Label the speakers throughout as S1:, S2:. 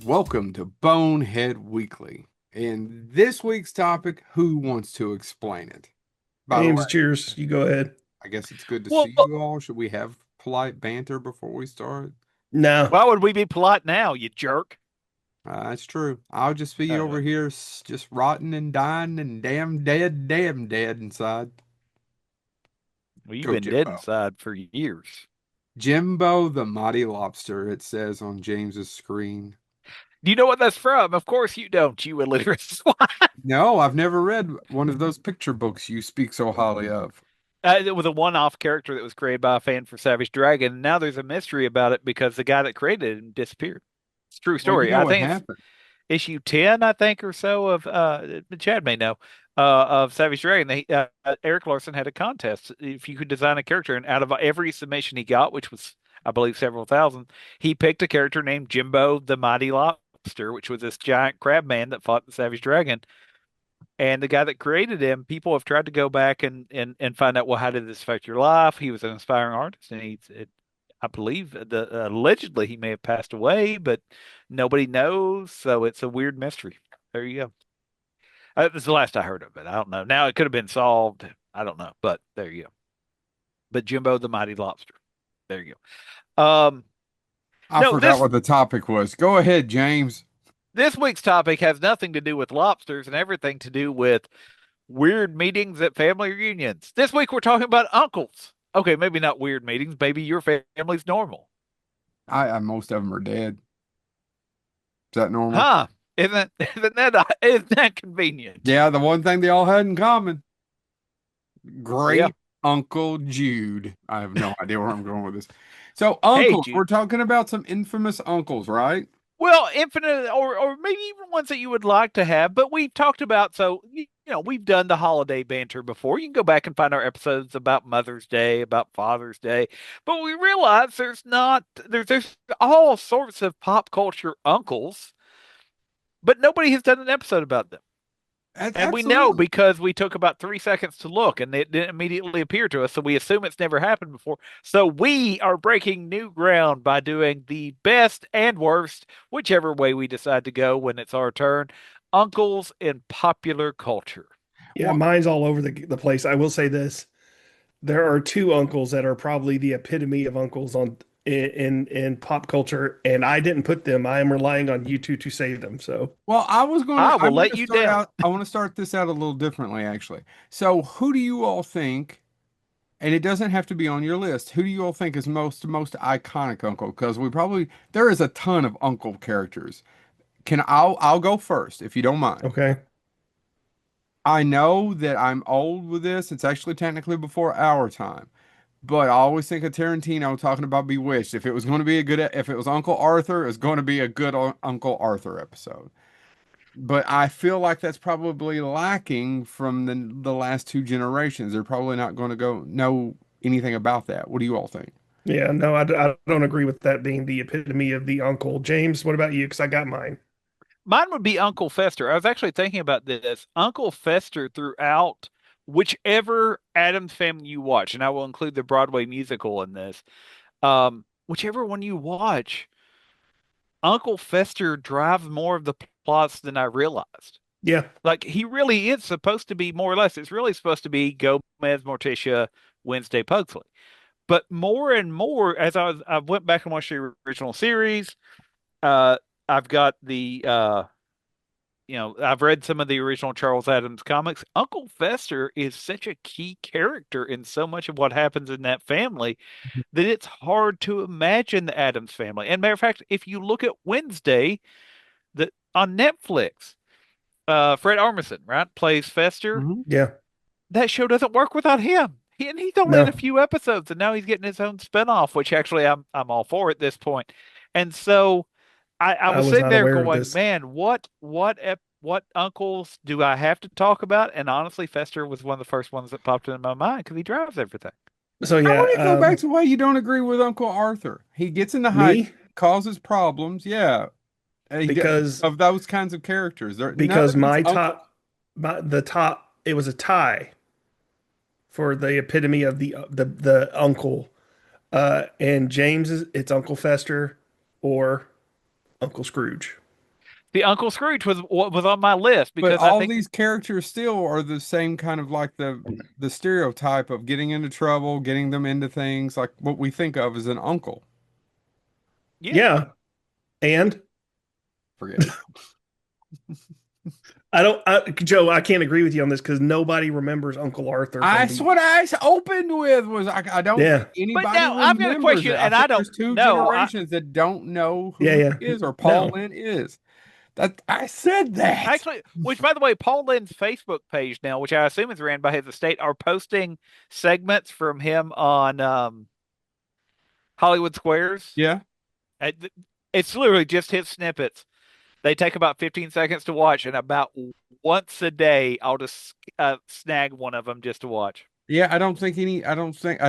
S1: Welcome to Bonehead Weekly. And this week's topic, who wants to explain it? By the way,
S2: James, cheers. You go ahead.
S1: I guess it's good to
S3: Well,
S1: see you all. Should we have polite banter before we start?
S2: No.
S3: why would we be polite now, you jerk?
S1: That's true. I'll just be
S3: Uh,
S1: over here just rotting and dying and damn dead inside.
S3: well, you've
S1: Go
S3: been dead
S1: Jimbo.
S3: inside for years.
S1: Jimbo the Mighty Lobster, it says on James's screen.
S3: Do you know what that's from? Of course you don't, you illiterate swine.
S1: No, I've never read one of those picture books you speak so highly of.
S3: It was a one-off character that was created by a fan for Savage Dragon. And now there's a mystery about it because the guy that created it disappeared. It's a true
S1: Well, you
S3: story.
S1: know
S3: I
S1: what
S3: think it's
S1: happened.
S3: issue 10, I think, or so of Chad may know, of Savage Dragon. Eric Larson had a contest if you could design a character, and out of every submission he got, which was I believe several thousand, he picked a character named Jimbo the Mighty Lobster, which was this giant crab man that fought the Savage Dragon. And the guy that created him, people have tried to go back and find out, well, how did this affect your life? He was an inspiring artist, and I believe allegedly he may have passed away, but nobody knows. So it's a weird mystery. There you go. This is the last I heard of it. I don't know. Now it could have been solved. I don't know, but there you go. But Jimbo the Mighty Lobster. There you go.
S1: I
S3: No,
S1: forgot
S3: this
S1: what the topic was. Go ahead, James.
S3: this week's topic has nothing to do with lobsters and everything to do with weird meetings at family reunions. This week we're talking about uncles. Okay, maybe not weird meetings. Maybe your family's normal.
S1: Most of them are dead. Is that normal?
S3: Huh? Isn't that convenient?
S1: Yeah, the one thing they all had in common.
S3: Yeah.
S1: Great Uncle Jude. I have no idea where I'm going with this. So,
S3: Hey,
S1: uncles, we're
S3: Jude.
S1: talking about some infamous uncles, right?
S3: Well, infinite, or maybe even ones that you would like to have, but we've talked about, so we've done the holiday banter before. You can go back and find our episodes about Mother's Day, about Father's Day, but we realize there's all sorts of pop culture uncles, but nobody has done an episode about them. And we know
S1: Absolutely.
S3: because we took about 3 seconds to look and it didn't immediately appear to us. So we assume it's never happened before. So we are breaking new ground by doing the best and worst, whichever way we decide to go when it's our turn, uncles in popular culture.
S2: Yeah,
S1: Well,
S2: mine's all over the place. I will say this. There are two uncles that are probably the epitome of uncles in pop culture, and I didn't put them. I am relying on you two to save them. So,
S3: I
S1: I
S3: will
S1: want
S3: let
S1: to
S3: you
S1: start
S3: down.
S1: out, I want to start this out a little differently, actually. So, who do you all think, and it doesn't have to be on your list, who do you all think is most iconic uncle? Because there is a ton of uncle characters. I'll go first if you don't mind.
S2: okay.
S1: I know that I'm old with this. It's actually technically before our time, but I always think of Tarantino talking about Bewitched. If it was Uncle Arthur, it was going to be a good Uncle Arthur episode. But I feel like that's probably lacking from the last two generations. They're probably not going to go know anything about that. What do you all think?
S2: Yeah, no, I don't agree with that being the epitome of the uncle. James, what about you? Because I got mine.
S3: Mine would be Uncle Fester. I was actually thinking about this. Uncle Fester throughout whichever Addams Family you watch, and I will include the Broadway musical in this. Whichever one you watch, Uncle Fester drives more of the plots than I realized.
S2: Yeah,
S3: Like he really is supposed to be more or less. It's really supposed to be Gomez, Morticia, Wednesday, Pugsley. But more and more, I went back and watched the original series. Uh, I've got I've read some of the original Charles Adams comics. Uncle Fester is such a key character in so much of what happens in that family that it's hard to imagine the Adams family. And matter of fact, if you look at Wednesday, that on Netflix, Fred Armisen, right, plays Fester.
S1: Hmm.
S2: yeah,
S3: That show doesn't work without him. And he's only in a
S2: no,
S3: few episodes, and now he's getting his own spinoff, which actually I'm all for at this point. And so I
S2: I
S3: was
S2: was
S3: sitting
S2: not
S3: there
S2: aware of
S3: going,
S2: this.
S3: man, what uncles do I have to talk about? And honestly, Fester was one of the first ones that popped into my mind because he drives everything.
S2: So
S1: I
S2: yeah,
S1: want to go back to why you don't agree with Uncle Arthur. He gets into hiding,
S2: me
S1: causes problems. Yeah,
S2: because
S1: of those kinds of characters. None
S2: because
S1: of these
S2: my
S1: Uncle.
S2: top, the top, it was a tie for the epitome of the uncle. And James is it's Uncle Fester or Uncle Scrooge.
S3: The Uncle Scrooge was what was on my list
S1: But
S3: because I
S1: all
S3: think
S1: these characters still are the same kind of like the stereotype of getting into trouble, getting them into things like what we think of as an uncle.
S3: yeah.
S2: Yeah. And
S1: Forget it.
S2: Joe, I can't agree with you on this because nobody remembers Uncle Arthur from
S1: That's
S2: the,
S1: what I opened with was I don't
S2: yeah,
S1: think
S3: But
S1: anybody
S3: now I've got a
S1: remembers
S3: question,
S1: it. I
S3: and I
S1: think
S3: don't
S1: there's two
S3: know.
S1: generations that don't know
S2: yeah,
S1: who
S2: yeah.
S1: he is or Paul
S2: No.
S1: Lynn is. That I said that.
S3: Actually, which by the way, Paul Lynn's Facebook page now, which I assume is ran by his estate, are posting segments from him on Hollywood Squares.
S1: Yeah.
S3: Uh, It's literally just his snippets. They take about 15 seconds to watch, and about once a day, I'll just snag one of them just to watch.
S1: Yeah, I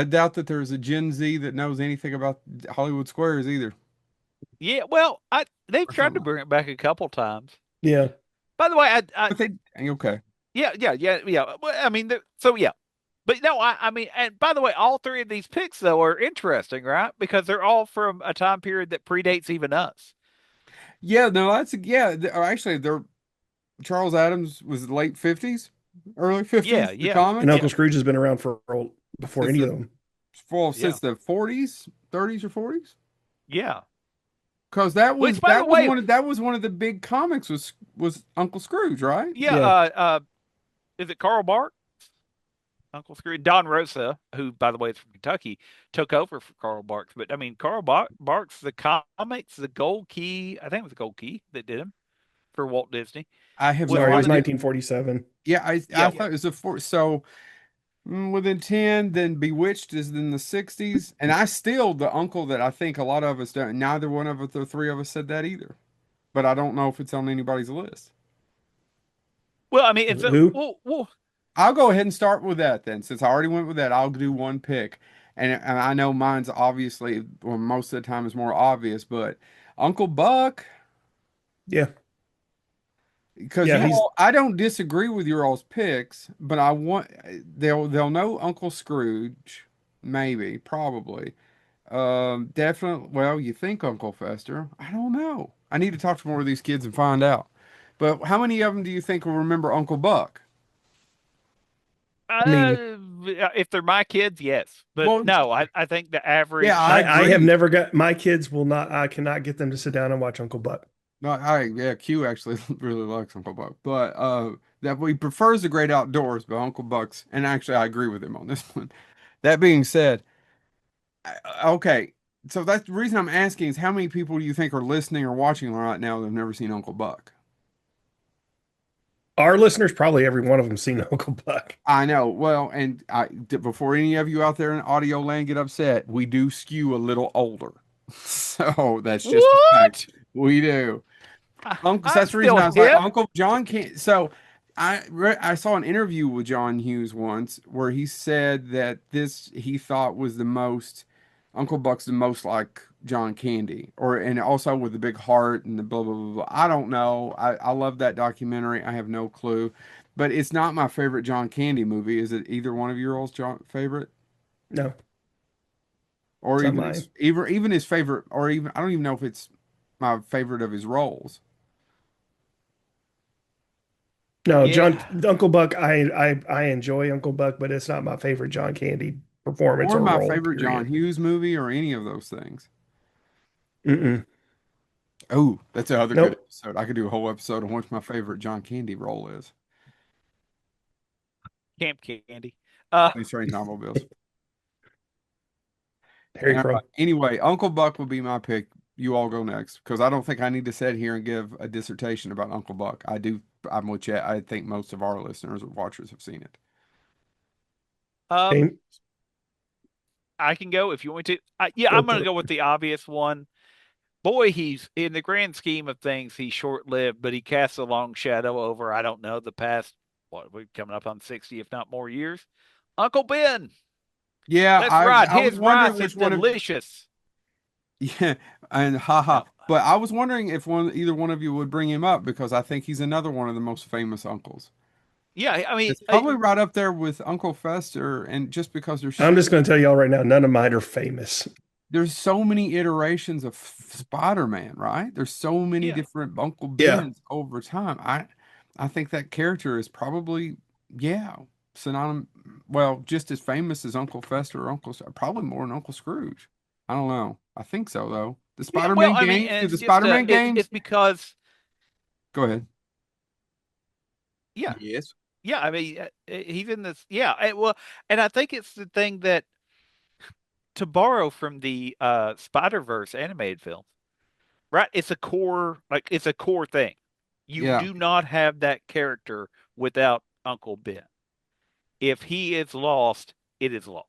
S1: doubt that there's a Gen Z that knows anything about Hollywood Squares either
S3: Yeah, well, they've
S1: or
S3: tried to
S1: something.
S3: bring it back a couple times.
S2: Yeah.
S3: By the way,
S1: But they okay.
S3: yeah, yeah, yeah, yeah. Well, I mean, so yeah, but no, I mean, and by the way, all three of these picks though are interesting, right? Because they're all from a time period that predates even us.
S1: Yeah, no, that's yeah. Actually, they're Charles Adams was the late 50s, early
S3: Yeah,
S1: 50s, the
S3: yeah,
S2: And
S1: comics
S2: Uncle
S3: yeah,
S2: Scrooge has been around for before
S1: since
S2: any of
S1: the
S2: them.
S3: yeah,
S1: since the 40s, 30s or 40s.
S3: yeah.
S1: Because that
S3: Which,
S1: was
S3: by the way,
S1: that was one of the big comics was Uncle Scrooge, right?
S3: yeah,
S2: Yeah.
S3: is it Carl Bark, Uncle Scrooge? Don Rosa, who by the way is from Kentucky, took over for Carl Barks. But I mean, Barks, the comics, the Gold Key, I think it was the Gold Key that did him for Walt Disney,
S1: I have
S3: was
S1: no
S2: Sorry, it
S3: one
S2: was
S3: of the,
S1: idea.
S2: 1947.
S1: Yeah, I
S3: yeah.
S1: thought it was a four. So within 10, then Bewitched is in the 60s, and I still the uncle that I think a lot of us don't. Neither one of us, the three of us, said that either. But I don't know if it's on anybody's list.
S3: Well, I mean, it's a
S2: Who?
S3: well,
S1: I'll go ahead and start with that then. Since I already went with that, I'll do one pick. And I know mine's obviously, well, most of the time is more obvious, but Uncle Buck,
S2: Yeah.
S1: because
S2: Yeah.
S1: you
S2: He's
S1: all, I don't disagree with your all's picks, but I want they'll know Uncle Scrooge, maybe, probably. Definitely. Well, you think Uncle Fester? I don't know. I need to talk to more of these kids and find out. But how many of them do you think will remember Uncle Buck?
S2: I mean,
S3: if they're my kids, yes. But
S1: Well,
S3: no, I think the
S1: yeah,
S3: average.
S1: I
S2: I have
S1: agree.
S2: never got my kids will not I cannot get them to sit down and watch Uncle Buck.
S1: No, yeah, Q actually really likes Uncle Buck, but that he prefers the great outdoors, but Uncle Buck's, and actually I agree with him on this one. That being said, okay, so that's the reason I'm asking is how many people do you think are listening or watching right now that have never seen Uncle Buck?
S2: Our listeners, probably every one of them seen Uncle Buck.
S1: I know. Well, and before any of you out there in audio land get upset, we do skew a little older. So that's just a fact.
S3: What?
S1: We do. Uncle, so
S3: I'm
S1: that's the reason
S3: still
S1: I was like,
S3: hip.
S1: Uncle John can't. So I saw an interview with John Hughes once where he said that this he thought was the most Uncle Buck's the most like John Candy, or and also with the big heart and the blah blah blah. Blah. I don't know. I love that documentary. I have no clue, but it's not my favorite John Candy movie. Is it either one of your all's John favorite,
S2: No,
S1: or
S2: it's not
S1: even
S2: mine.
S1: even his favorite, or even I don't even know if it's my favorite of his roles.
S2: No, John
S3: Yeah.
S2: Uncle Buck. I enjoy Uncle Buck, but it's not my favorite John Candy performance
S1: Or
S2: or
S1: my
S2: role.
S1: favorite John
S2: Period.
S1: Hughes movie, or any of those things.
S2: Mm-mm.
S1: Oh, that's another good
S2: Nope.
S1: episode. I could do a whole episode on what my favorite John Candy role is.
S3: Camp Candy. Uh,
S1: These Trains and Automobiles.
S2: Harry Crow.
S1: Anyway, Uncle Buck will be my pick. You all go next because I don't think I need to sit here and give a dissertation about Uncle Buck. I do. I'm with you. I think most of our listeners or watchers have seen it.
S3: um,
S2: Game.
S3: I can go if you want me to. Yeah,
S2: Go
S3: I'm going
S2: for
S3: to
S2: it.
S3: go with the obvious one. Boy, he's in the grand scheme of things, he's short-lived, but he casts a long shadow over, I don't know, the past, what, we're coming up on 60, if not more years. Uncle Ben.
S1: Yeah,
S3: That's right.
S1: I was
S3: His
S1: wondering
S3: rice is
S1: which one of
S3: delicious.
S1: yeah, and haha.
S3: No.
S1: But I was wondering if either one of you would bring him up because I think he's another one of the most famous uncles.
S3: Yeah, I mean,
S1: It's probably right up there with Uncle Fester, and just because there's
S2: I'm
S1: so
S2: just going to tell y'all right now, none of mine are famous.
S1: there's so many iterations of Spider-Man, right? There's so many
S3: Yeah.
S1: different Uncle
S2: Yeah.
S1: Bens over time. I think that character is probably, yeah, synonym, well, just as famous as Uncle Fester or probably more than Uncle Scrooge. I don't know. I think so though. The
S3: Yeah, well,
S1: Spider-Man
S3: I mean,
S1: games,
S3: and
S1: do the
S3: it's just
S1: Spider-Man
S3: it's
S1: games?
S3: because
S1: Go ahead.
S3: yeah,
S1: Yes.
S3: yeah, I mean, he's in this. Yeah, well, and I think it's the thing that to borrow from the Spider-Verse animated film, right? It's a core thing. You
S1: Yeah.
S3: do not have that character without Uncle Ben. If he is lost, it is lost.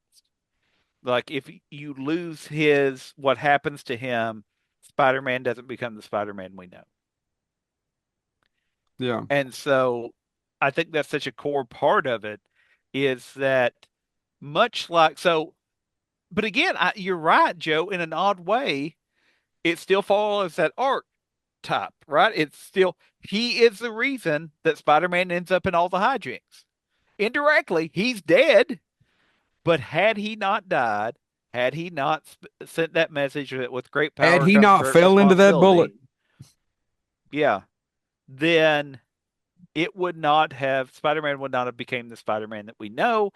S3: Like if you lose his what happens to him, Spider-Man doesn't become the Spider-Man we know.
S1: Yeah.
S3: And so I think that's such a core part of it is that much like so but again, you're right, Joe, in an odd way, it still follows that archetype, right? It's still he is the reason that Spider-Man ends up in all the hijinks. Indirectly, he's dead, but had he not died, had he not sent that message that with great
S1: Had
S3: power
S1: he
S3: comes
S1: not
S3: great
S1: fell into that bullet,
S3: responsibility, yeah, then it would not have Spider-Man would not have became the Spider-Man that we know.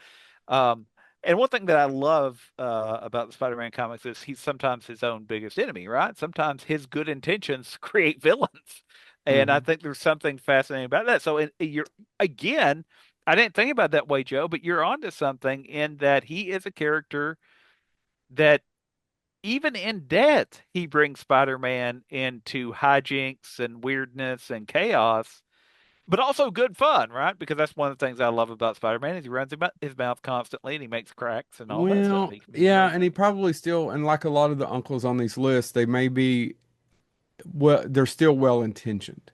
S3: Um, and one thing that I love about the Spider-Man comics is he's sometimes his own biggest enemy, right? Sometimes his good intentions create villains, and I
S1: hmm
S3: think there's something fascinating about that. So you're again, I didn't think about it that way, Joe, but you're onto something in that he is a character that even in death he brings Spider-Man into hijinks and weirdness and chaos but also good fun, right? Because that's one of the things I love about Spider-Man is he runs about his mouth constantly and he makes cracks and all that stuff.
S1: well,
S3: He can be
S1: yeah,
S3: really
S1: and he
S3: funny.
S1: probably still, and like a lot of the uncles on these lists, they may be, well, they're still well intentioned,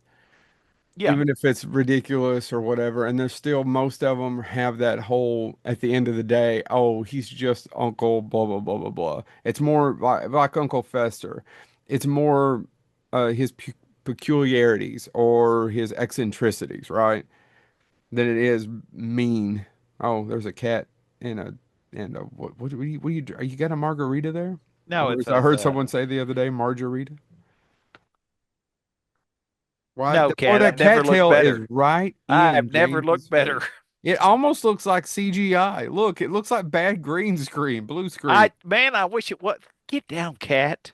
S3: Yeah.
S1: even if it's ridiculous or whatever. And there's still, most of them have that whole, at the end of the day, oh, he's just Uncle, blah, blah, blah, blah, blah. It's more like Uncle Fester. It's more his peculiarities or his eccentricities, right? Than it is mean. Oh, there's a cat and a what are you, are you got a margarita there?
S3: No,
S1: Or
S3: it's
S1: as I
S3: a
S1: heard someone say the other day, margarita. Why?
S3: no,
S1: Boy,
S3: cat.
S1: that
S3: I've never looked
S1: cattail is
S3: better.
S1: right in
S3: I've never
S1: James's
S3: looked better.
S1: face. It almost looks like CGI. Look, it looks like bad green screen, blue screen.
S3: I wish it was. Get down, cat.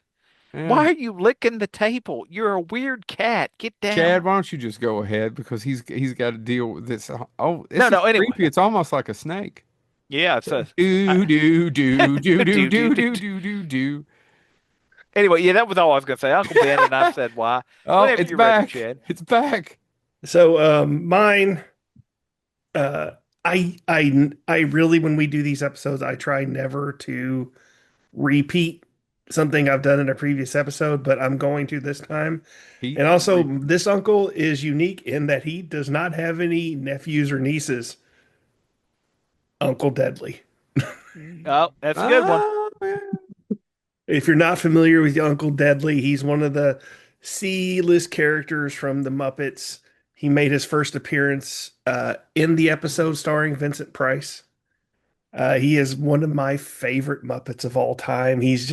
S1: Yeah.
S3: Why are you licking the table? You're a weird cat. Get
S1: Chad,
S3: down.
S1: why don't you just go ahead because he's got to deal with this. Oh,
S3: No,
S1: this is
S3: no. Anyway,
S1: creepy. It's almost like a snake.
S3: yeah. It's a.
S1: Do do do do do
S3: Do, do,
S1: do
S3: do,
S1: do
S3: do.
S1: do do do.
S3: Anyway, yeah, that was all I was gonna say. Uncle Ben and I've said why.
S1: Oh,
S3: Whenever
S1: it's
S3: you're ready,
S1: back.
S3: Chad.
S1: It's back.
S2: So mine uh I really when we do these episodes I try never to repeat something I've done in a previous episode, but I'm going to this time.
S1: Heat
S2: And
S1: and
S2: also
S1: repeat.
S2: this uncle is unique in that he does not have any nephews or nieces. Uncle Deadly.
S3: Oh, that's a good one.
S1: Oh, yeah.
S2: If you're not familiar with Uncle Deadly, he's one of the C-list characters from the Muppets. He made his first appearance in the episode starring Vincent Price. He is one of my favorite Muppets of all time. He's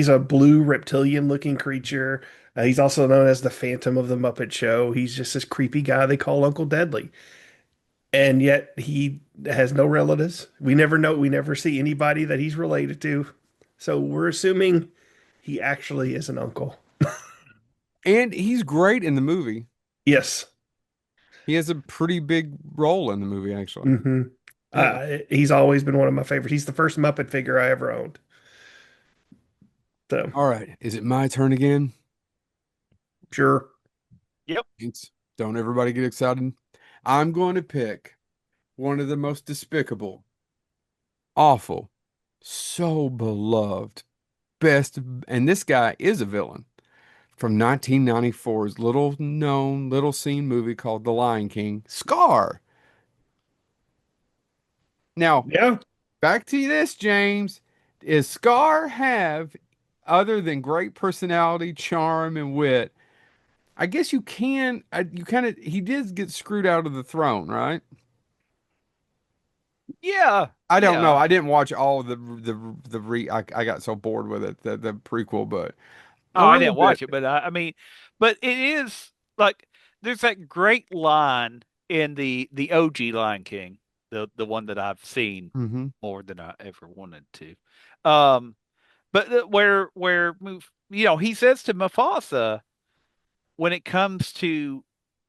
S2: a blue reptilian looking creature. He's also known as the Phantom of the Muppet Show. He's just this creepy guy they call Uncle Deadly. And yet he has no relatives. We never know. We never see anybody that he's related to. So we're assuming he actually is an uncle.
S1: And he's great in the movie.
S2: Yes.
S1: He has a pretty big role in the movie, actually.
S2: hmm
S1: Yeah.
S2: He's always been one of my favorites. He's the first Muppet figure I ever owned. So
S1: All right. Is it my turn again?
S2: sure.
S3: Yep.
S1: Thanks. Don't everybody get excited. I'm going to pick one of the most despicable, awful, so beloved, best, and this guy is a villain from 1994's little known, little seen movie called The Lion King, Scar. Now,
S2: Yeah.
S1: back to this, James. Is Scar have, other than great personality, charm, and wit? I guess you can, you kind of, he did get screwed out of the throne, right?
S3: Yeah,
S1: I don't know.
S3: yeah.
S1: I didn't watch all I got so bored with it, the prequel, but
S3: Oh,
S1: a
S3: I
S1: little
S3: didn't
S1: bit.
S3: watch it, but I mean, but it is like there's that great line in the OG Lion King, the one that I've seen
S1: Hmm.
S3: more than I ever wanted to. Um, but where he says to Mufasa, when it comes to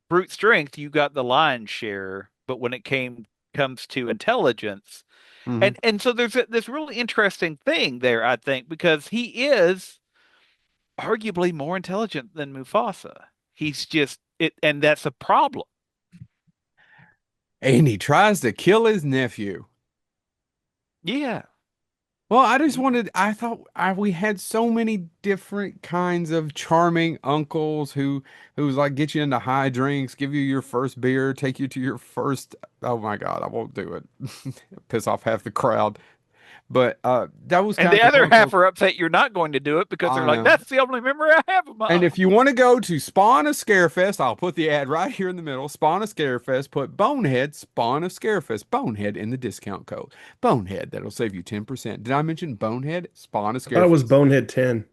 S3: brute strength, you got the lion's share, but when it comes to intelligence,
S1: Hmm.
S3: and so there's this really interesting thing there, I think, because he is arguably more intelligent than Mufasa. He's just it, and that's a problem.
S1: And he tries to kill his nephew.
S3: Yeah.
S1: Well, I just
S3: Yeah.
S1: wanted, I thought we had so many different kinds of charming uncles who's like get you into high drinks, give you your first beer, take you to your first, oh my God, I won't do it. Piss off half the crowd. But those
S3: And
S1: kinds
S3: the
S1: of
S3: other half
S1: uncles,
S3: are upset you're not going to do it because they're
S1: I
S3: like,
S1: know.
S3: that's the only memory I have of my
S1: And if
S3: uncle.
S1: you want to go to Spawn of Scarefest, I'll put the ad right here in the middle. Spawn of Scarefest, put Bonehead, Spawn of Scarefest, Bonehead in the discount code. Bonehead, that'll save you 10%. Did I mention Bonehead? Spawn of
S2: I thought it was
S1: Scarefest.
S2: Bonehead 10.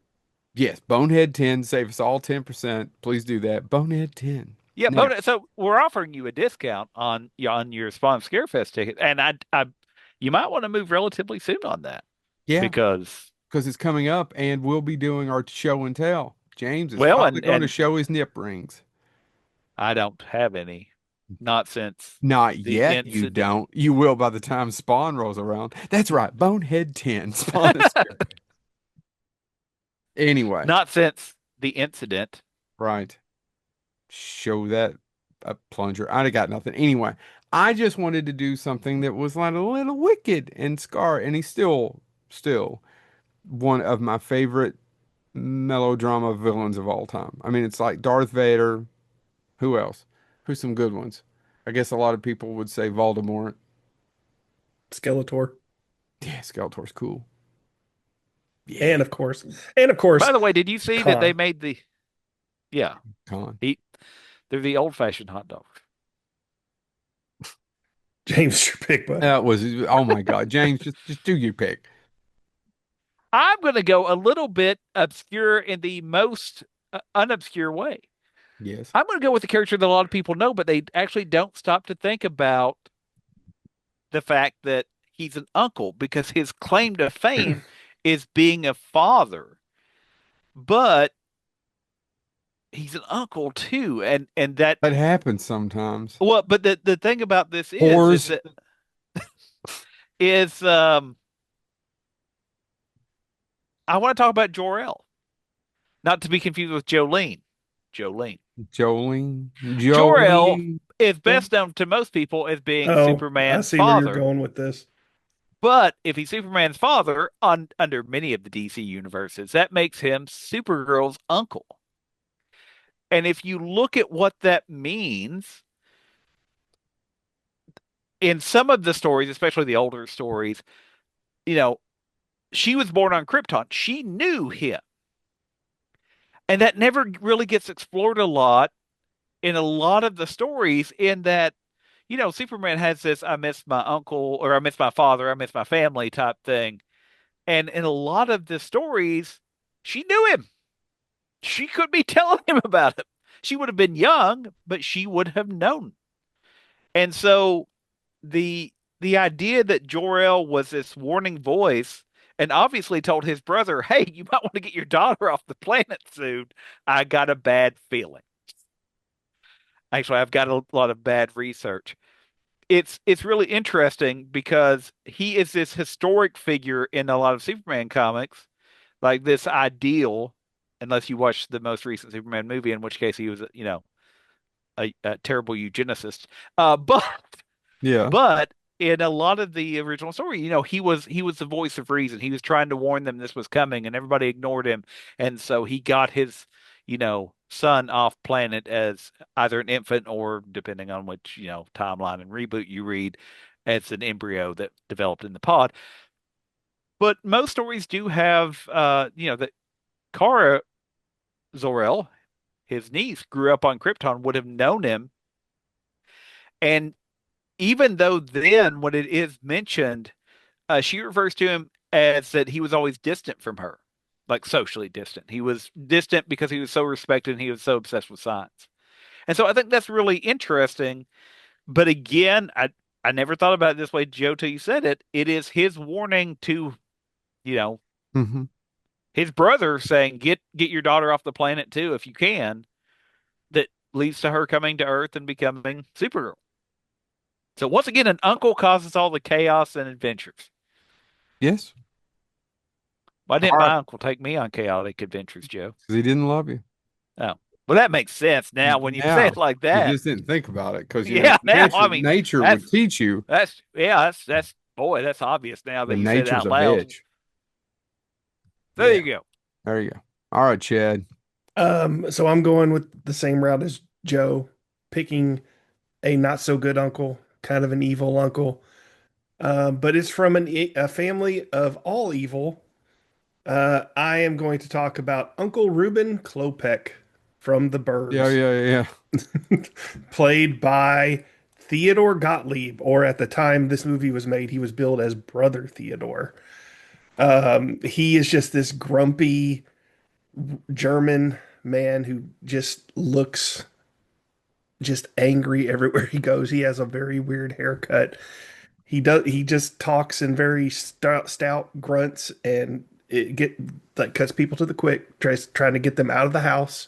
S1: Yes, Bonehead 10, save us all 10%. Please do that. Bonehead 10.
S3: Yeah,
S1: Now,
S3: but so we're offering you a discount on your Spawn Scarefest ticket, and I you might want to move relatively soon on that
S1: yeah,
S3: because
S1: because it's coming up and we'll be doing our show and tell. James is
S3: well,
S1: finally
S3: and
S1: going to
S3: and
S1: show his nip rings.
S3: I don't have any, not since
S1: Not
S3: the
S1: yet, you
S3: incident.
S1: don't. You will by the time Spawn rolls around. That's right, Bonehead 10, Spawn is Scarefest. Anyway,
S3: Not since the incident.
S1: right. Show that a plunger. I got nothing. Anyway, I just wanted to do something that was like a little wicked and Scar, and he's still one of my favorite melodrama villains of all time. I mean, it's like Darth Vader. Who else? Who's some good ones? I guess a lot of people would say Voldemort.
S2: Skeletor.
S1: Yeah, Skeletor's cool.
S2: And
S1: Yeah,
S2: of course, and of
S3: By
S2: course,
S3: the way, did you see that they
S2: Khan.
S3: made the yeah,
S1: Con.
S3: he they're the old-fashioned hot dogs.
S2: James, your pick, bud.
S1: That was, oh my God, James, just do your pick.
S3: I'm going to go a little bit obscure in the most unobscure way.
S1: Yes.
S3: I'm going to go with the character that a lot of people know, but they actually don't stop to think about the fact that he's an uncle because his claim to fame is being a father. But he's an uncle too, and that
S1: That happens sometimes.
S3: well, but the thing about this is
S1: Whores.
S3: that is I want to talk about Jor-El, not to be confused with Jolene. Jolene.
S1: Jolene.
S3: Jor-El
S1: Jolene.
S3: is best known to most people as being
S2: Oh, I
S3: Superman's
S2: see where you're
S3: father.
S2: going with this.
S3: But if he's Superman's father under many of the DC universes, that makes him Supergirl's uncle. And if you look at what that means in some of the stories, especially the older stories, you know, she was born on Krypton. She knew him. And that never really gets explored a lot in a lot of the stories, in that, Superman has this I miss my uncle, or I miss my father, I miss my family type thing. And in a lot of the stories, she knew him. She could be telling him about him. She would have been young, but she would have known. And so the idea that Jor-El was this warning voice and obviously told his brother, "Hey, you might want to get your daughter off the planet soon. I got a bad feeling." Actually, I've got a lot of bad research. It's really interesting because he is this historic figure in a lot of Superman comics, like this ideal, unless you watch the most recent Superman movie, in which case he was, a terrible eugenicist. But
S1: Yeah.
S3: But in a lot of the original story, he was the voice of reason. He was trying to warn them this was coming, and everybody ignored him. And so he got his, son off planet as either an infant or, depending on which, timeline and reboot you read, as an embryo that developed in the pod. But most stories do have, that Kara Zor-El, his niece, grew up on Krypton, would have known him. And even though then when it is mentioned, she refers to him as that he was always distant from her, like socially distant. He was distant because he was so respected and he was so obsessed with science. And so I think that's really interesting. But again, I never thought about it this way, Joe, till you said it. It is his warning to, you know,
S1: Hmm.
S3: his brother saying, get your daughter off the planet too, if you can, that leads to her coming to Earth and becoming Supergirl. So once again, an uncle causes all the chaos and adventures.
S1: Yes.
S3: Why
S1: All
S3: didn't
S1: right.
S3: my uncle take me on chaotic adventures, Joe?
S1: Because he didn't love you.
S3: Oh, well, that makes sense now when you say
S1: Now,
S3: it like
S1: you
S3: that.
S1: just didn't think about it because,
S3: Yeah, now I mean
S1: nature would
S3: that's
S1: teach you
S3: that's boy, that's obvious now that
S1: that
S3: you said it
S1: nature's
S3: out
S1: a
S3: loud.
S1: bitch.
S3: There
S2: Yeah.
S3: you go.
S1: There you go. All right, Chad.
S2: So I'm going with the same route as Joe, picking a not so good uncle, kind of an evil uncle. But it's from a family of all evil. I am going to talk about Uncle Reuben Klopek from The
S1: Yeah,
S2: Burbs,
S1: yeah, yeah.
S2: played by Theodore Gottlieb, or at the time this movie was made, he was billed as Brother Theodore. He is just this grumpy German man who just looks just angry everywhere he goes. He has a very weird haircut. He just talks in very stout grunts and it get like cuts people to the quick, trying to get them out of the house.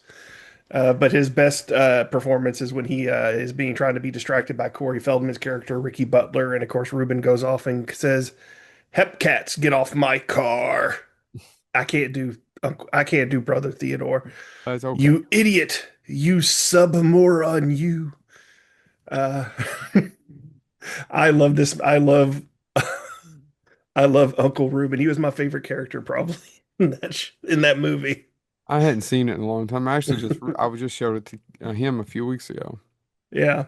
S2: But his best performance is when he is being trying to be distracted by Corey Feldman's character Ricky Butler, and of course Ruben goes off and says, "Hep cats, get off my car! I can't do Brother Theodore.
S1: That's okay.
S2: You idiot! You submoron! You." Uh, I love this. I love Uncle Reuben. He was my favorite character probably in that movie.
S1: I hadn't seen it in a long time. I was just showed it to him a few weeks ago.
S2: Yeah.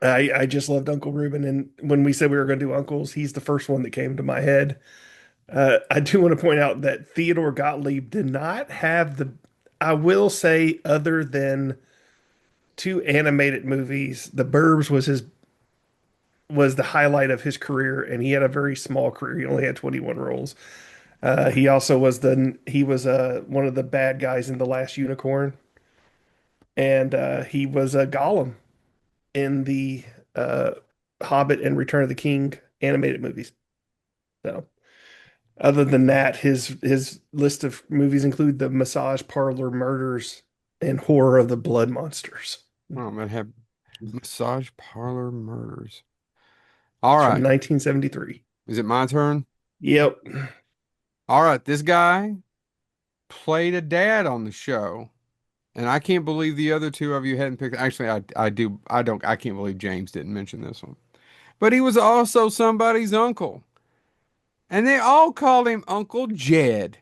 S2: I just loved Uncle Reuben, and when we said we were going to do uncles, he's the first one that came to my head. I do want to point out that Theodore Gottlieb did not have I will say, other than two animated movies, The Burbs was the highlight of his career, and he had a very small career. He only had 21 roles. He also was one of the bad guys in The Last Unicorn, and he was a Gollum in the uh, Hobbit and Return of the King animated movies. So, other than that, his list of movies include the Massage Parlor Murders and Horror of the Blood Monsters.
S1: Oh, man, have massage parlor murders. All
S2: It's from
S1: right.
S2: 1973.
S1: Is it my turn?
S2: Yep.
S1: All right. This guy played a dad on the show, and I can't believe the other two of you hadn't picked. Actually, I do. I can't believe James didn't mention this one. But he was also somebody's uncle, and they all called him Uncle Jed,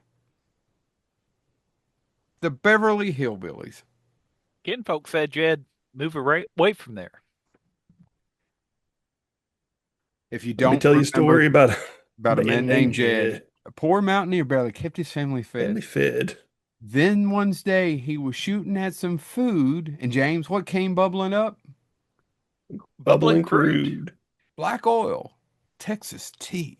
S1: the Beverly Hillbillies.
S3: Ken folks said, Jed, move away from there.
S1: If you
S2: Let me
S1: don't
S2: tell you a
S1: remember
S2: story about a
S1: about a
S2: man
S1: man
S2: named
S1: named Jed,
S2: Jed.
S1: a poor mountaineer barely kept his family
S2: And
S1: fed.
S2: they fed.
S1: Then one day he was shooting at some food, and James, what came bubbling up?
S3: Bubbling
S2: Bubbling
S3: crude.
S2: crude.
S1: Black oil, Texas tea.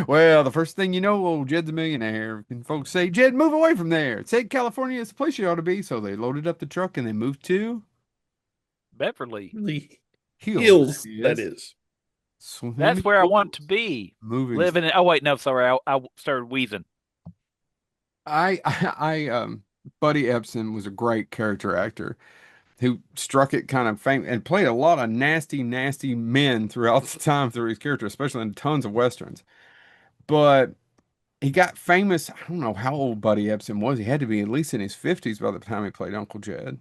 S1: Well, the first thing you know, old Jed's a millionaire. And folks say, Jed, move away from there. Say California is the place you ought to be. So they loaded up the truck and they moved to
S3: Beverly.
S2: Really
S1: Hills.
S2: hills, that
S1: Yes.
S2: is.
S3: That's
S1: Swimming
S3: where I want to
S1: pools,
S3: be.
S1: moving.
S3: Living in, oh wait, no, sorry. I started wheezing.
S1: Buddy Epson was a great character actor who struck it kind of fame and played a lot of nasty, nasty men throughout the time through his character, especially in tons of westerns. But he got famous. I don't know how old Buddy Epson was. He had to be at least in his 50s by the time he played Uncle Jed.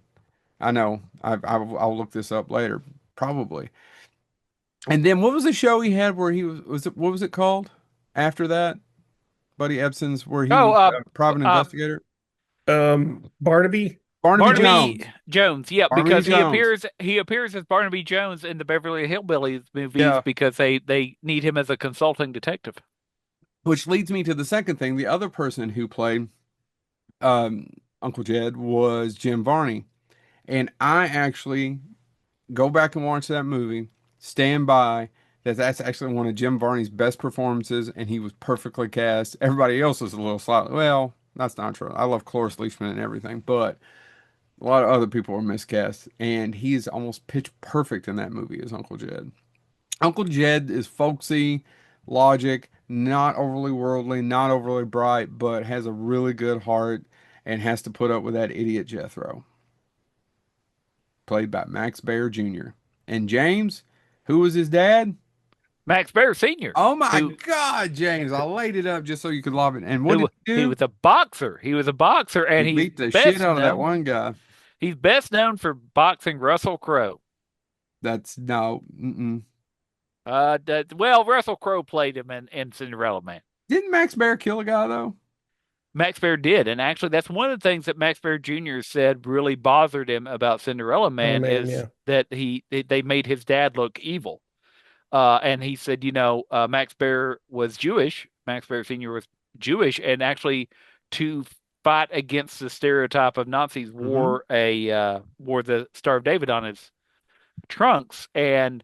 S1: I know. I'll look this up later, probably. And then what was the show he had where what was it called after that? Buddy Ebsen's where he
S3: Oh,
S1: was a private
S3: uh,
S1: investigator.
S2: Barnaby.
S1: Barnaby
S3: Barnaby
S1: Jones.
S3: Jones. Yeah,
S1: Barnaby
S3: because
S1: Jones.
S3: he appears as Barnaby Jones in the Beverly Hillbillies movies
S1: Yeah.
S3: because they need him as a consulting detective.
S1: Which leads me to the second thing. The other person who played um, Uncle Jed was Jim Varney. And I actually go back and watch that movie. stand by that that's actually one of Jim Varney's best performances, and he was perfectly cast. Everybody else was a little slightly, well, that's not true. I love Cloris Leachman and everything, but a lot of other people were miscast, and he's almost pitch perfect in that movie as Uncle Jed. Uncle Jed is folksy, logic, not overly worldly, not overly bright, but has a really good heart and has to put up with that idiot Jethro, played by Max Baer Jr. And James, who was his dad?
S3: Max Baer Sr.,
S1: Oh my
S3: who
S1: God, James, I laid it up just so you could lob it. And what did
S3: who
S1: he
S3: he
S1: do?
S3: was a boxer. He was a boxer,
S1: He
S3: and
S1: beat the shit out of that one guy.
S3: he's best known for boxing Russell Crowe.
S1: That's no, mm-mm.
S3: Well, Russell Crowe played him in Cinderella Man.
S1: Didn't Max Baer kill a guy though?
S3: Max Baer did, and actually, that's one of the things that Max Baer Jr. said really bothered him about Cinderella
S2: Oh
S3: Man
S2: man,
S3: is
S2: yeah.
S3: that they made his dad look evil. And he said, Max Baer was Jewish. Max Baer Sr. was Jewish, and actually, to fight against the stereotype of Nazis,
S1: Mm-hmm.
S3: wore the Star of David on his trunks. And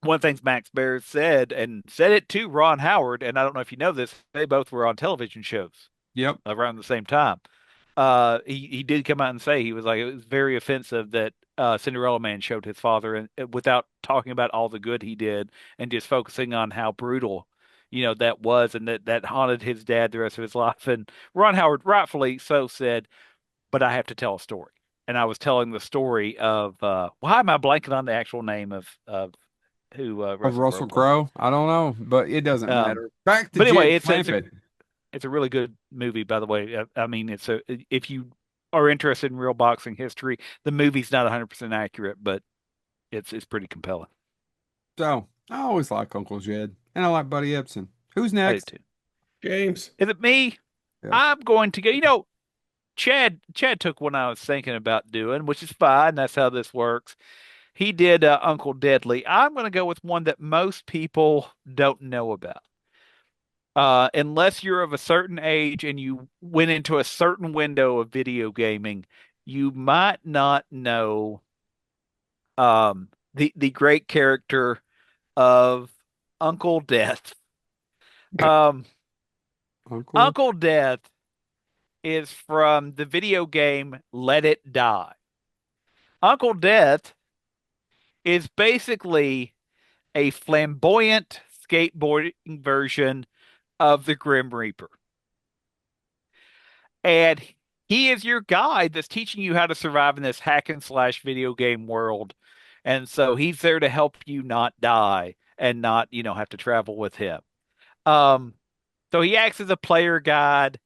S3: one of the things Max Baer said, and said it to Ron Howard, and I don't know if you know this, they both were on television shows
S1: Yep.
S3: around the same time. He did come out and say he was like it was very offensive that Cinderella Man showed his father and without talking about all the good he did and just focusing on how brutal that was and that haunted his dad the rest of his life. And Ron Howard rightfully so said, but I have to tell a story. And I was telling the story of why am I blanking on the actual name of who
S1: Of
S3: Russell Crowe
S1: Russell
S3: played?
S1: Crowe? I don't know, but it doesn't
S3: Um,
S1: matter. Back to
S3: but anyway,
S1: Jed Clampett.
S3: it's a really good movie, by the way. I mean, if you are interested in real boxing history, the movie's not 100% accurate, but it's pretty compelling.
S1: So I always like Uncle Jed, and I like Buddy Ebsen. Who's
S3: I do
S1: next?
S3: too.
S2: James.
S3: Is it me?
S1: Yes.
S3: I'm going to go. Chad took one I was thinking about doing, which is fine. That's how this works. He did Uncle Deadly. I'm going to go with one that most people don't know about. Unless you're of a certain age and you went into a certain window of video gaming, you might not know the great character of Uncle Death. Um,
S1: Uncle.
S3: Uncle Death is from the video game Let It Die. Uncle Death is basically a flamboyant skateboarding version of the Grim Reaper. And he is your guide that's teaching you how to survive in this hack and slash video game world. And so he's there to help you not die and not, have to travel with him. Um, so he acts as a player guide.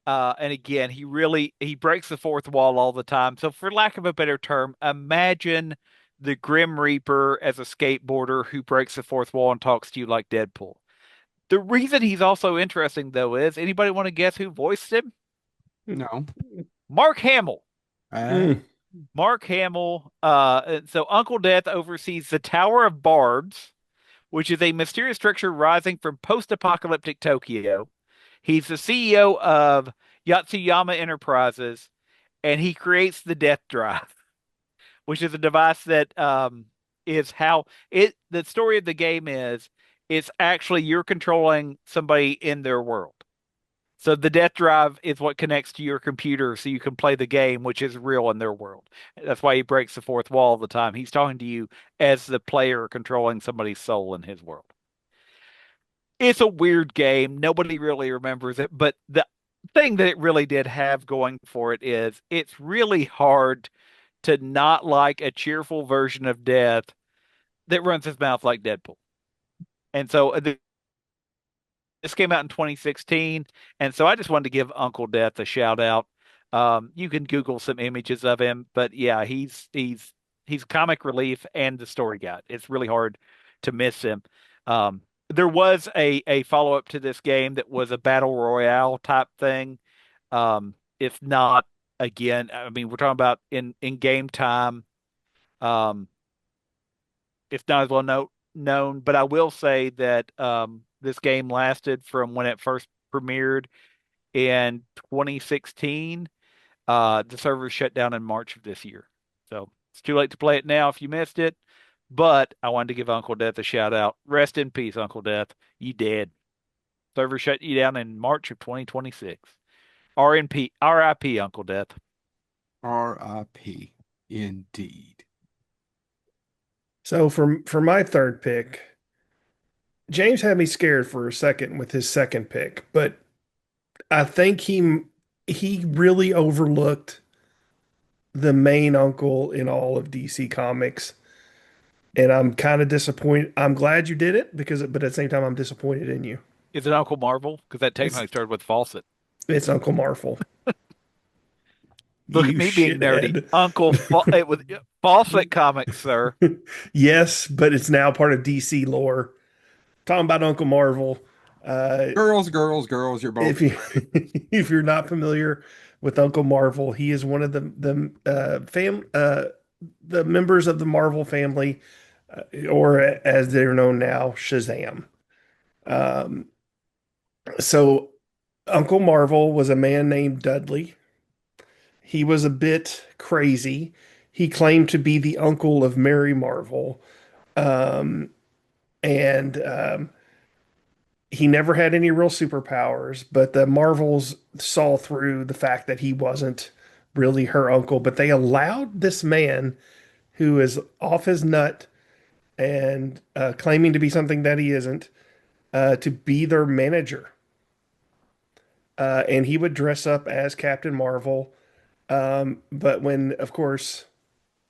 S3: And again, he breaks the fourth wall all the time. So for lack of a better term, imagine the Grim Reaper as a skateboarder who breaks the fourth wall and talks to you like Deadpool. The reason he's also interesting though is anybody want to guess who voiced him?
S1: No.
S3: Mark Hamill.
S1: Uh,
S2: Mm.
S3: Mark Hamill. So Uncle Death oversees the Tower of Bards, which is a mysterious structure rising from post-apocalyptic Tokyo. He's the CEO of Yatsuyama Enterprises, and he creates the Death Drive, which is a device that is how it. The story of the game is it's actually you're controlling somebody in their world. So the death drive is what connects to your computer so you can play the game, which is real in their world. That's why he breaks the fourth wall all the time. He's talking to you as the player controlling somebody's soul in his world. It's a weird game. Nobody really remembers it, but the thing that it really did have going for it is it's really hard to not like a cheerful version of death that runs his mouth like Deadpool. And so this came out in 2016, and so I just wanted to give Uncle Death a shout out. You can Google some images of him, but yeah, he's comic relief and the story guide. It's really hard to miss him. There was a follow up to this game that was a battle royale type thing. If not, again, I mean, we're talking about in game time. Um, it's not as well known, but I will say that this game lasted from when it first premiered in 2016. The server shut down in March of this year. So it's too late to play it now if you missed it. But I wanted to give Uncle Death a shout out. Rest in peace, Uncle Death. You dead. Server shut you down in March of 2026. RNP, RIP, Uncle Death.
S1: R.I.P. Indeed.
S2: So for my third pick, James had me scared for a second with his second pick, but I think he really overlooked the main uncle in all of DC Comics, and I'm kind of disappointed. I'm glad you did it but at the same time, I'm disappointed in you.
S3: Is it Uncle Marvel? Because that
S2: It's
S3: technically started with Fawcett.
S2: it's Uncle Marvel.
S3: Look at
S2: You
S3: me being nerdy.
S2: shithead.
S3: It was Fawcett Comics, sir.
S2: Yes, but it's now part of DC lore. Talking about Uncle Marvel. Uh,
S1: Girls, girls, girls, you're both
S2: if you
S1: correct.
S2: if you're not familiar with Uncle Marvel, he is one of the members of the Marvel family, or as they're known now, Shazam. Um, so Uncle Marvel was a man named Dudley. He was a bit crazy. He claimed to be the uncle of Mary Marvel, um, and he never had any real superpowers, but the Marvels saw through the fact that he wasn't really her uncle, but they allowed this man who is off his nut and claiming to be something that he isn't to be their manager. And he would dress up as Captain Marvel. But when, of course,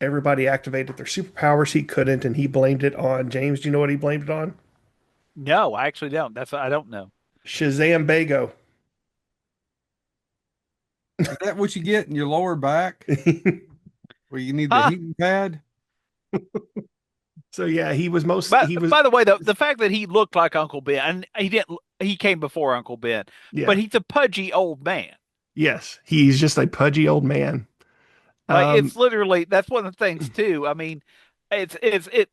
S2: everybody activated their superpowers, he couldn't, and he blamed it on James. Do you know what he blamed it on?
S3: No, I actually don't. I don't know.
S2: Shazam Bago.
S1: Is that what you get in your lower back where you need the
S3: Huh?
S1: heating pad?
S2: So yeah,
S3: But
S2: he was
S3: by the way, the fact that he looked like Uncle Ben, and he didn't, he came before Uncle Ben, but
S2: yeah.
S3: he's a pudgy old man.
S2: Yes, he's just a pudgy old man.
S3: Like
S2: Um,
S3: it's literally that's one of the things too. I mean, it's it.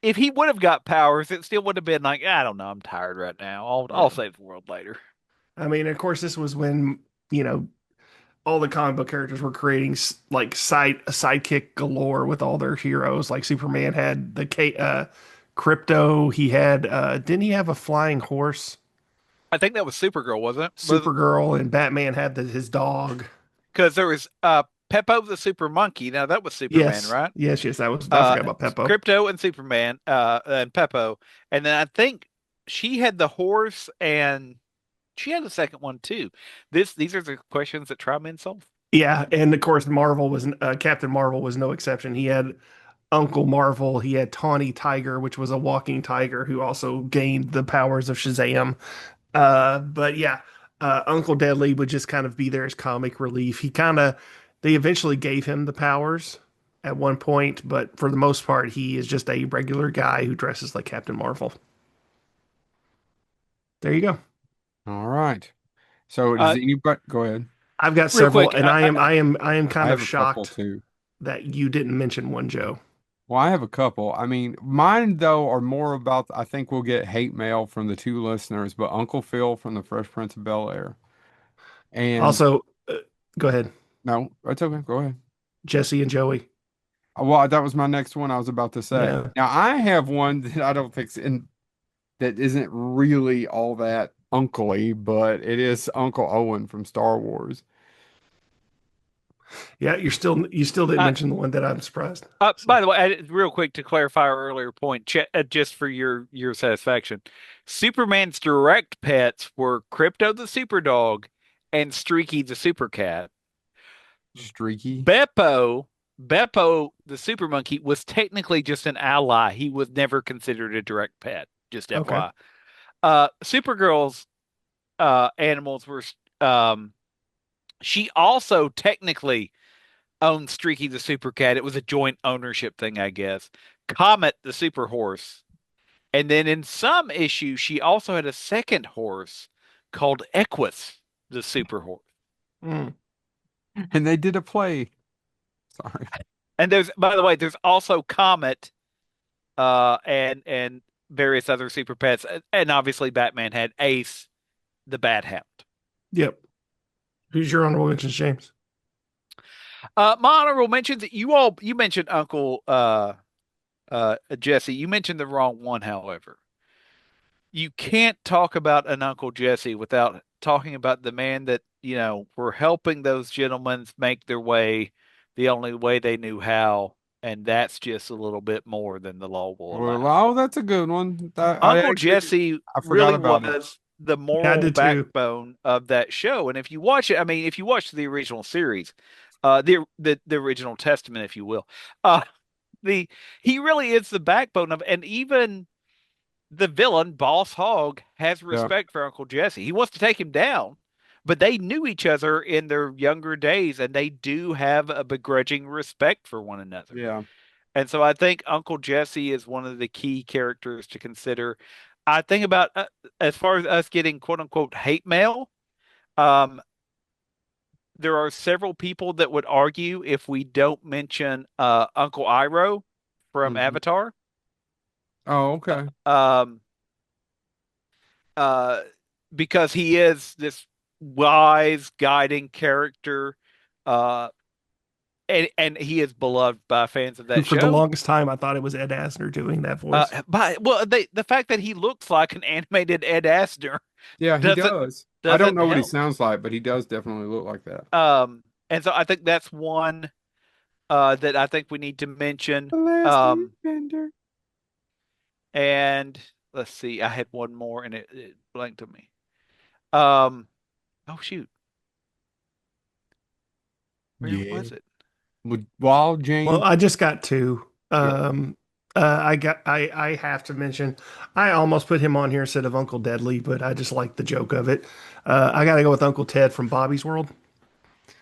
S3: If he would have got powers, it still would have been like I don't know. I'm tired right now. I'll
S2: yeah.
S3: save the world later.
S2: I mean, of course, this was when, you know, all the comic book characters were creating like sidekick galore with all their heroes. Like Superman had Crypto. He had didn't he have a flying horse?
S3: I think that was Supergirl, wasn't it? But
S2: Supergirl and Batman had his dog.
S3: because there was Peppo the Super Monkey. Now that was Superman,
S2: Yes,
S3: right?
S2: yes, yes. That was I forgot about Peppo.
S3: Crypto and Superman, and Peppo, and then I think she had the horse, and she had a second one too. These are the questions that try men solve.
S2: Yeah, and of course, Captain Marvel was no exception. He had Uncle Marvel. He had Tawny Tiger, which was a walking tiger who also gained the powers of Shazam. But yeah, Uncle Deadly would just kind of be there as comic relief. They eventually gave him the powers at one point, but for the most part, he is just a regular guy who dresses like Captain Marvel. There you go.
S1: All right. So does
S3: Uh,
S1: anybody go ahead?
S2: I've got
S3: Real
S2: several,
S3: quick,
S2: and I am
S1: I
S2: kind of
S1: have a couple
S2: shocked
S1: too.
S2: that you didn't mention one, Joe.
S1: Well, I have a couple. I mean, mine though are more about, I think we'll get hate mail from the two listeners, but Uncle Phil from the Fresh Prince of Bel-Air. And
S2: Also, go ahead,
S1: no, that's okay. Go ahead.
S2: Jesse and Joey.
S1: Well, that was my next one I was about to say.
S2: Yeah,
S1: Now, I have one that I don't think's in that isn't really all that uncly, but it is Uncle Owen from Star Wars.
S2: yeah. You still didn't
S3: uh,
S2: mention the one that I'm surprised. So,
S3: by the way, real quick to clarify our earlier point, just for your satisfaction, Superman's direct pets were Crypto the Super Dog and Streaky the Super Cat.
S1: Streaky.
S3: Beppo the Super Monkey was technically just an ally. He was never considered a direct pet. Just
S2: okay.
S3: FYI. Supergirl's animals were um she also technically owned Streaky the Super Cat. It was a joint ownership thing, I guess. Comet the Super Horse. And then in some issues, she also had a second horse called Equus the Super Horse.
S2: Mm.
S1: And they did a play. Sorry.
S3: And there's, by the way, there's also Comet, and various other super pets, and obviously Batman had Ace, the Bat Hound.
S2: Yep. Who's your honorable mentions, James?
S3: My honorable mentions, you mentioned Uncle Jesse, you mentioned the wrong one, however. You can't talk about an Uncle Jesse without talking about the man that, were helping those gentlemen make their way the only way they knew how, and that's just a little bit more than the law will
S1: Well,
S3: allow.
S1: oh, that's a good one. I
S3: Uncle
S1: actually
S3: Jesse
S1: I forgot
S3: really
S1: about it.
S3: was the
S2: Yeah, I
S3: moral
S2: did too.
S3: backbone of that show. And if you watch it, I mean, if you watch the original series, the original Testament, if you will, uh, the he really is the backbone of, and even the villain, Boss Hogg, has
S1: Yeah,
S3: respect for Uncle Jesse. He wants to take him down, but they knew each other in their younger days, and they do have a begrudging respect for one another.
S1: yeah.
S3: And so I think Uncle Jesse is one of the key characters to consider. I think about as far as us getting quote unquote hate mail, um, there are several people that would argue if we don't mention Uncle Iroh from
S1: Hmm.
S3: Avatar.
S1: Oh, okay.
S3: Um, uh, because he is this wise guiding character, uh, and he is beloved by fans of that
S2: For the
S3: show.
S2: longest time, I thought it was Ed Asner doing that voice.
S3: The fact that he looks like an animated Ed Asner
S1: Yeah, he
S3: doesn't
S1: does. I don't
S3: doesn't
S1: know what he
S3: help.
S1: sounds like, but he does definitely look like that.
S3: And so I think that's one that I think we need to mention.
S1: The last
S3: Um,
S1: Airbender.
S3: and let's see, I had one more and it blanked on me. Um, oh shoot, where
S1: Yeah.
S3: was it?
S1: With Wild
S2: Well,
S1: Jane.
S2: I just got two.
S1: Yeah.
S2: I have to mention, I almost put him on here instead of Uncle Deadly, but I just like the joke of it. I got to go with Uncle Ted from Bobby's World.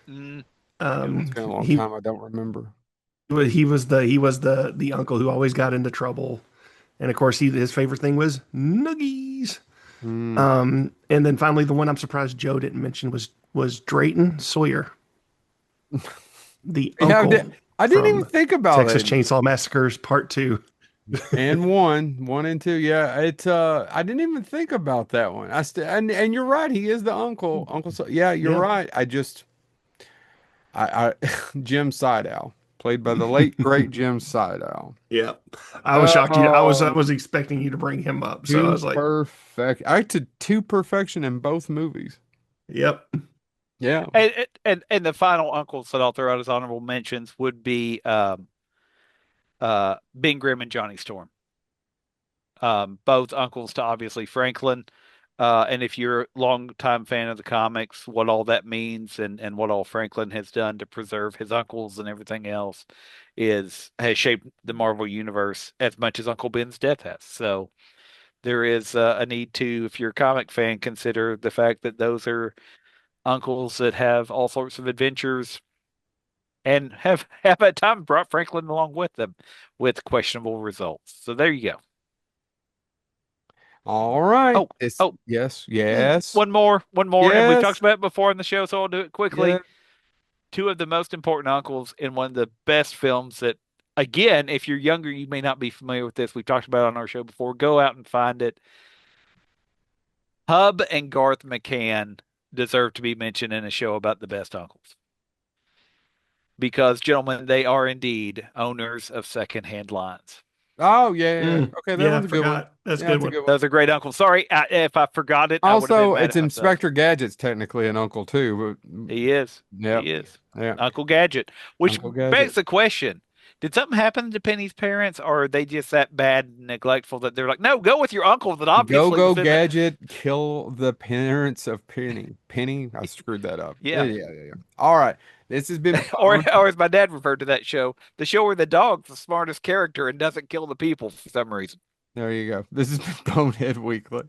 S3: Mm,
S1: It's been a long
S2: He
S1: time. I don't remember.
S2: he was the uncle who always got into trouble, and of course his favorite thing was nuggies.
S1: Hmm.
S2: And then finally, the one I'm surprised Joe didn't mention was Drayton Sawyer, the
S1: Yeah,
S2: uncle
S1: I didn't even
S2: from
S1: think about
S2: Texas
S1: it.
S2: Chainsaw Massacres Part Two.
S1: And one and two. Yeah, I didn't even think about that one. And you're right. He is the uncle. Uncle. Yeah, you're
S2: Yeah.
S1: right. I Jim Sideow, played by the late great Jim Sideow.
S2: Yeah. I was shocked you I
S1: Oh,
S2: was expecting you to bring him up. So I
S1: to
S2: was like,
S1: perfect. I to perfection in both movies.
S2: yep.
S1: Yeah.
S3: and the final uncles that I'll throw out as honorable mentions would be Ben Grimm and Johnny Storm. Both uncles to obviously Franklin. And if you're a longtime fan of the comics, what all that means and what all Franklin has done to preserve his uncles and everything else has shaped the Marvel universe as much as Uncle Ben's death has. So there is a need to, if you're a comic fan, consider the fact that those are uncles that have all sorts of adventures and have at times brought Franklin along with them with questionable results. So there you go.
S1: All right.
S3: Oh, oh,
S1: Yes, yes,
S3: one more, and we've talked
S1: yes,
S3: about it before in the show, so I'll do it quickly.
S1: yes.
S3: Two of the most important uncles in one of the best films that, again, if you're younger, you may not be familiar with this. We've talked about it on our show before. Go out and find it. Hub and Garth McCann deserve to be mentioned in a show about the best uncles. Because, gentlemen, they are indeed owners of secondhand lines.
S1: Oh yeah. Okay, that
S2: Yeah,
S1: one's a good one.
S2: forgot. That's a
S1: Yeah,
S2: good
S1: that's a
S2: one.
S1: good one.
S3: Those are great uncles. Sorry, if I forgot it, I would have been
S1: Also,
S3: mad
S1: it's
S3: at myself.
S1: Inspector Gadget's technically an uncle too, but
S3: He is.
S1: yep,
S3: He is.
S1: yeah,
S3: Uncle Gadget. Which
S1: Uncle
S3: begs
S1: Gadget.
S3: the question. Did something happen to Penny's parents, or are they just that bad and neglectful that they're like, no, go with your uncle that
S1: Go
S3: obviously
S1: Go
S3: was in the
S1: Gadget, kill the parents of Penny. Penny, I screwed that up. Yeah,
S3: Yeah.
S1: yeah, yeah, yeah. All right, this has been
S3: Or
S1: fun.
S3: or as my dad referred to that show, the show where the dog's the smartest character and doesn't kill the people for some reason.
S1: There you go. This has been Bonehead Weekly.